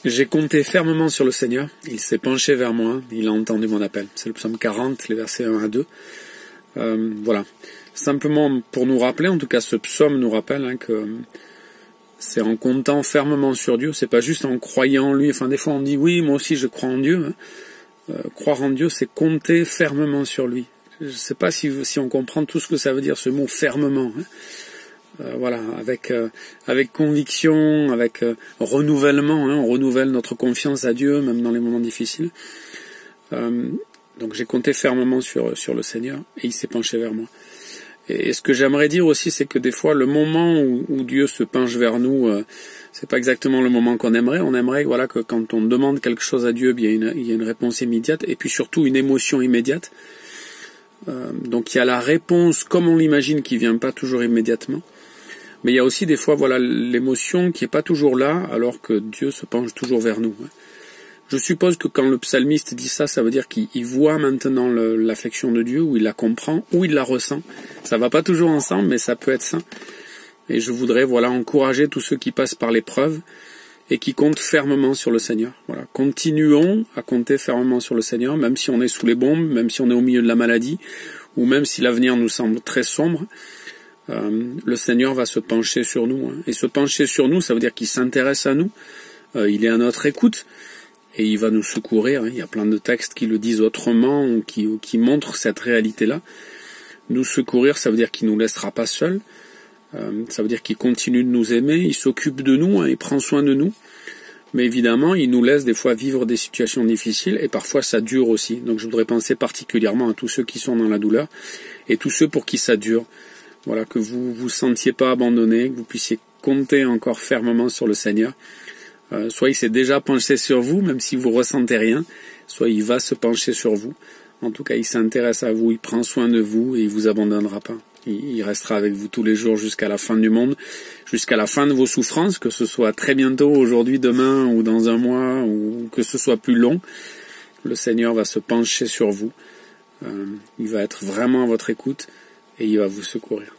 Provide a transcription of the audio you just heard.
J'ai compté fermement sur le Seigneur, il s'est penché vers moi, il a entendu mon appel. C'est le psaume 40, les versets 1 à 2. Voilà. Simplement pour nous rappeler, en tout cas ce psaume nous rappelle que c'est en comptant fermement sur Dieu, c'est pas juste en croyant en lui. Enfin, des fois on dit oui, moi aussi je crois en Dieu. Croire en Dieu, c'est compter fermement sur lui. Je ne sais pas si on comprend tout ce que ça veut dire, ce mot fermement. Voilà, avec conviction, avec renouvellement, on renouvelle notre confiance à Dieu, même dans les moments difficiles. Donc j'ai compté fermement sur le Seigneur, et il s'est penché vers moi. Et ce que j'aimerais dire aussi, c'est que des fois, le moment où Dieu se penche vers nous, c'est pas exactement le moment qu'on aimerait. On aimerait, voilà, que quand on demande quelque chose à Dieu, il y a une réponse immédiate, et puis surtout une émotion immédiate. Donc il y a la réponse comme on l'imagine qui vient pas toujours immédiatement. Mais il y a aussi des fois, voilà, l'émotion qui est pas toujours là, alors que Dieu se penche toujours vers nous. Je suppose que quand le psalmiste dit ça, ça veut dire qu'il voit maintenant l'affection de Dieu, ou il la comprend, ou il la ressent. Ça va pas toujours ensemble, mais ça peut être ça. Et je voudrais, voilà, encourager tous ceux qui passent par l'épreuve et qui comptent fermement sur le Seigneur. Voilà, continuons à compter fermement sur le Seigneur, même si on est sous les bombes, même si on est au milieu de la maladie, ou même si l'avenir nous semble très sombre. Le Seigneur va se pencher sur nous. Et se pencher sur nous, ça veut dire qu'il s'intéresse à nous. Il est à notre écoute. Et il va nous secourir. Il y a plein de textes qui le disent autrement, ou qui montrent cette réalité-là. Nous secourir, ça veut dire qu'il ne nous laissera pas seuls. Ça veut dire qu'il continue de nous aimer. Il s'occupe de nous, il prend soin de nous. Mais évidemment, il nous laisse des fois vivre des situations difficiles. Et parfois, ça dure aussi. Donc je voudrais penser particulièrement à tous ceux qui sont dans la douleur. Et tous ceux pour qui ça dure. Voilà, que vous vous sentiez pas abandonné, que vous puissiez compter encore fermement sur le Seigneur. Soit il s'est déjà penché sur vous, même si vous ressentez rien, soit il va se pencher sur vous. En tout cas, il s'intéresse à vous, il prend soin de vous et il vous abandonnera pas. Il restera avec vous tous les jours jusqu'à la fin du monde, jusqu'à la fin de vos souffrances, que ce soit très bientôt, aujourd'hui, demain ou dans un mois, ou que ce soit plus long. Le Seigneur va se pencher sur vous. Il va être vraiment à votre écoute et il va vous secourir.